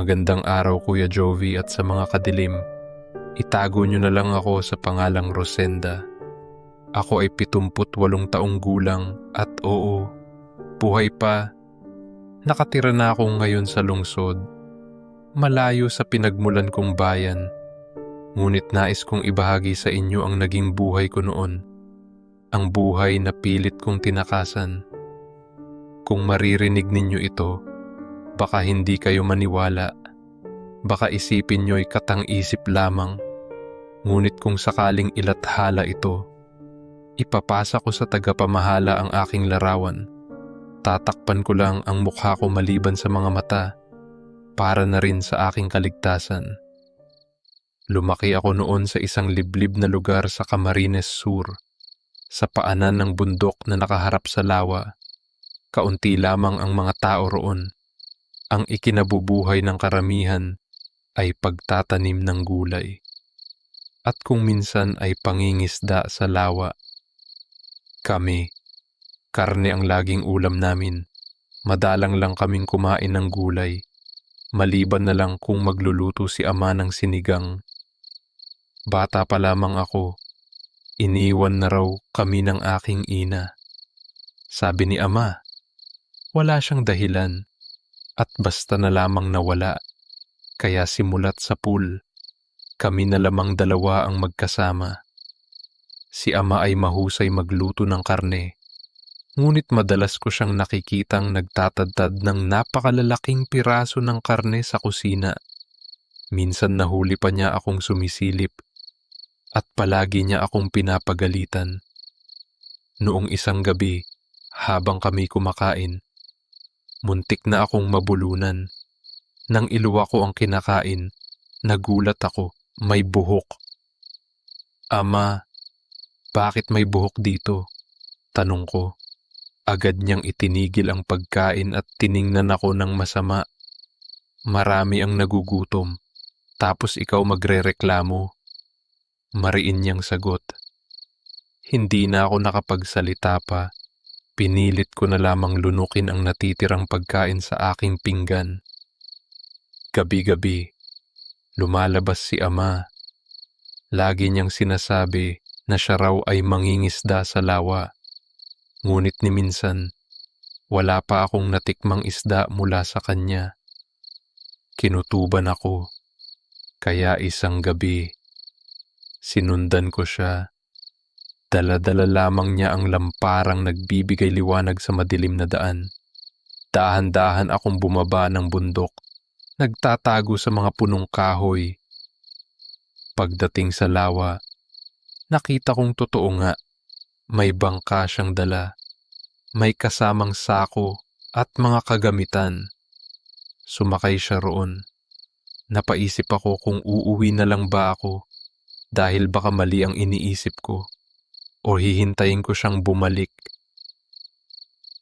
Magandang araw Kuya Jovi at sa mga kadilim. Itago niyo na lang ako sa pangalang Rosenda. Ako ay 78 taong gulang at oo, buhay pa. Nakatira na ako ngayon sa lungsod, malayo sa pinagmulan kong bayan. Ngunit nais kong ibahagi sa inyo ang naging buhay ko noon. Ang buhay na pilit kong tinakasan. Kung maririnig ninyo ito, baka hindi kayo maniwala. Baka isipin nyo'y katang-isip lamang. Ngunit kung sakaling ilathala ito, ipapasa ko sa tagapamahala ang aking larawan. Tatakpan ko lang ang mukha ko maliban sa mga mata, para na rin sa aking kaligtasan. Lumaki ako noon sa isang liblib na lugar sa Camarines Sur, sa paanan ng bundok na nakaharap sa lawa. Kaunti lamang ang mga tao roon. Ang ikinabubuhay ng karamihan ay pagtatanim ng gulay. At kung minsan ay pangingisda sa lawa. Kami, karne ang laging ulam namin. Madalang lang kaming kumain ng gulay, maliban na lang kung magluluto si ama ng sinigang. Bata pa lamang ako, iniwan na raw kami ng aking ina. Sabi ni ama, wala siyang dahilan at basta na lamang nawala. Kaya simulat sa pool, kami na lamang dalawa ang magkasama. Si ama ay mahusay magluto ng karne, ngunit madalas ko siyang nakikitang nagtatadtad ng napakalalaking piraso ng karne sa kusina. Minsan nahuli pa niya akong sumisilip at palagi niya akong pinapagalitan. Noong isang gabi, habang kami kumakain, muntik na akong mabulunan. Nang iluwa ko ang kinakain, nagulat ako, may buhok. Ama, bakit may buhok dito? Tanong ko. Agad niyang itinigil ang pagkain at tiningnan ako ng masama. Marami ang nagugutom, tapos ikaw magrereklamo. Mariin niyang sagot. Hindi na ako nakapagsalita pa. Pinilit ko na lamang lunukin ang natitirang pagkain sa aking pinggan. Gabi-gabi, lumalabas si ama. Lagi niyang sinasabi na siya raw ay mangingisda sa lawa. Ngunit ni minsan, wala pa akong natikmang isda mula sa kanya. Kinutuban ako, kaya isang gabi, sinundan ko siya. Dala-dala lamang niya ang lamparang nagbibigay liwanag sa madilim na daan. Dahan-dahan akong bumaba ng bundok, nagtatago sa mga punong kahoy. Pagdating sa lawa, nakita kong totoo nga, may bangka siyang dala, may kasamang sako at mga kagamitan. Sumakay siya roon. Napaisip ako kung uuwi na lang ba ako dahil baka mali ang iniisip ko o hihintayin ko siyang bumalik.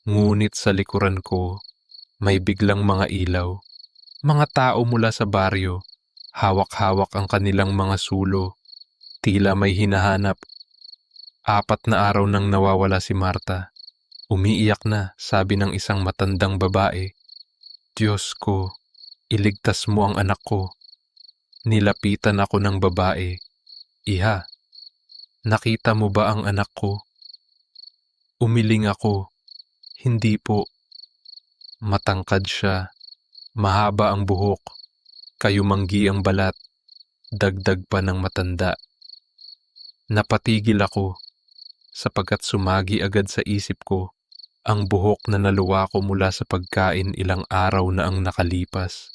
Ngunit sa likuran ko, may biglang mga ilaw. Mga tao mula sa baryo, hawak-hawak ang kanilang mga sulo, tila may hinahanap. 4 na araw nang nawawala si Marta. Umiiyak na, sabi ng isang matandang babae. Diyos ko, iligtas mo ang anak ko. Nilapitan ako ng babae. Iha, nakita mo ba ang anak ko? Umiling ako. Hindi po. Matangkad siya. Mahaba ang buhok. Kayumanggi ang balat. Dagdag pa ng matanda. Napatigil ako sapagkat sumagi agad sa isip ko ang buhok na naluwa ko mula sa pagkain ilang araw na ang nakalipas.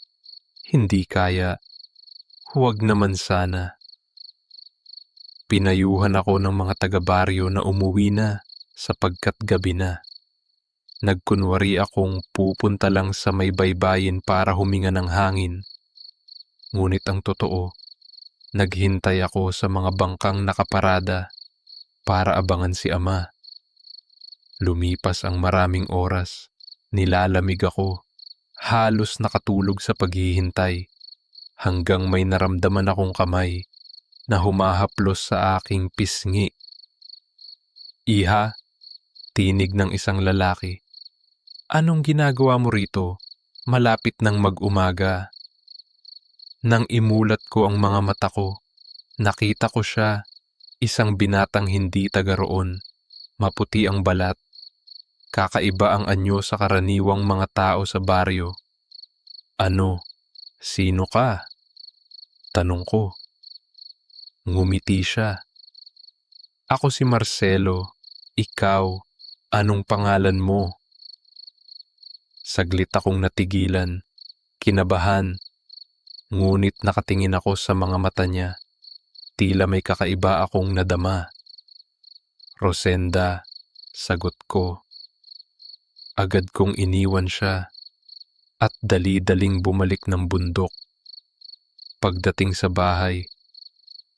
Hindi kaya. Huwag naman sana. Pinayuhan ako ng mga taga-baryo na umuwi na sapagkat gabi na. Nagkunwari akong pupunta lang sa may baybayin para huminga ng hangin. Ngunit ang totoo, naghintay ako sa mga bangkang nakaparada para abangan si ama. Lumipas ang maraming oras, nilalamig ako, halos nakatulog sa paghihintay, hanggang may naramdaman akong kamay na humahaplos sa aking pisngi. Iha, tinig ng isang lalaki. Anong ginagawa mo rito? Malapit ng mag-umaga. Nang imulat ko ang mga mata ko, nakita ko siya, isang binatang hindi taga roon. Maputi ang balat, kakaiba ang anyo sa karaniwang mga tao sa baryo. Ano? Sino ka? Tanong ko. Ngumiti siya. Ako si Marcelo. Ikaw, anong pangalan mo? Saglit akong natigilan, kinabahan. Ngunit nakatingin ako sa mga mata niya. Tila may kakaiba akong nadama. Rosenda, sagot ko. Agad kong iniwan siya at dali-daling bumalik ng bundok. Pagdating sa bahay,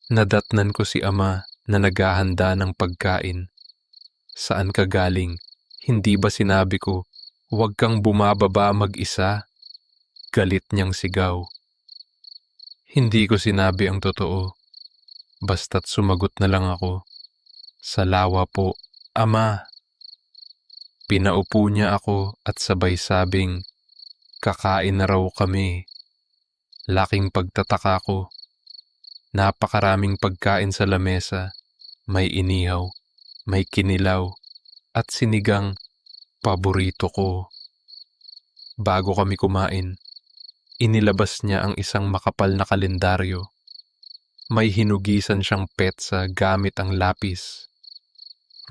nadatnan ko si ama na naghahanda ng pagkain. Saan ka galing? Hindi ba sinabi ko, huwag kang bumababa mag-isa? Galit niyang sigaw. Hindi ko sinabi ang totoo. Basta't sumagot na lang ako. Salawa po, ama. Pinaupo niya ako at sabay sabing, kakain na raw kami. Laking pagtataka ko. Napakaraming pagkain sa lamesa. May inihaw, may kinilaw, at sinigang, paborito ko. Bago kami kumain, inilabas niya ang isang makapal na kalendaryo. May hinugisan siyang petsa gamit ang lapis.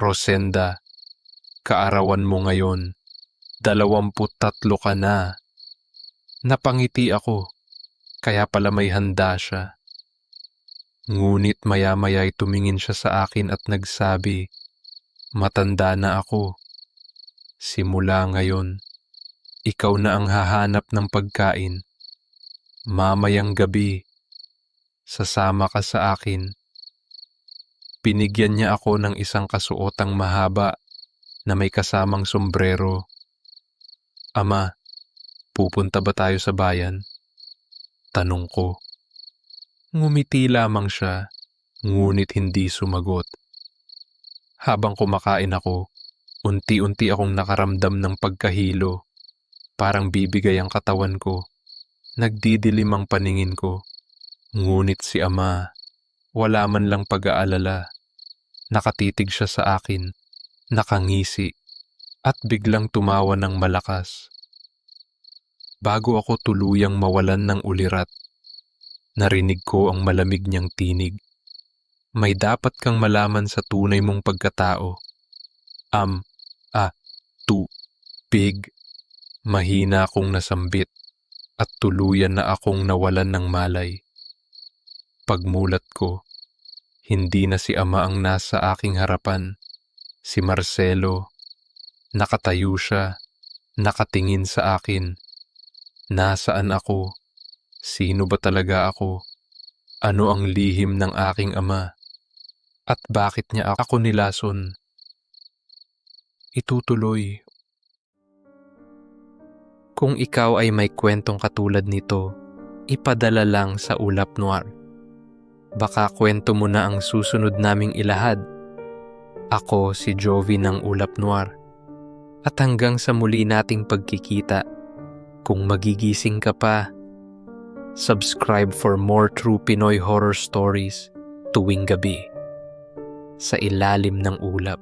Rosenda, kaarawan mo ngayon, 23 ka na. Napangiti ako, kaya pala may handa siya. Ngunit maya-maya'y tumingin siya sa akin at nagsabi, matanda na ako. Simula ngayon, ikaw na ang hahanap ng pagkain. Mamayang gabi, sasama ka sa akin. Binigyan niya ako ng isang kasuotang mahaba na may kasamang sombrero. Ama, pupunta ba tayo sa bayan? Tanong ko. Ngumiti lamang siya, ngunit hindi sumagot. Habang kumakain ako, unti-unti akong nakaramdam ng pagkahilo. Parang bibigay ang katawan ko. Nagdidilim ang paningin ko. Ngunit si ama, wala man lang pag-aalala. Nakatitig siya sa akin, nakangisi, at biglang tumawa ng malakas. Bago ako tuluyang mawalan ng ulirat, narinig ko ang malamig niyang tinig. May dapat kang malaman sa tunay mong pagkatao. Tubig. Mahina akong nasambit at tuluyan na akong nawalan ng malay. Pagmulat ko, hindi na si ama ang nasa aking harapan. Si Marcelo. Nakatayo siya, nakatingin sa akin. Nasaan ako? Sino ba talaga ako? Ano ang lihim ng aking ama? At bakit niya ako nilason? Itutuloy. Kung ikaw ay may kwentong katulad nito, ipadala lang sa Ulap Noir. Baka kwento mo na ang susunod naming ilahad. Ako si Jovi ng Ulap Noir. At hanggang sa muli nating pagkikita, kung magigising ka pa, subscribe for more true Pinoy horror stories tuwing gabi sa ilalim ng ulap.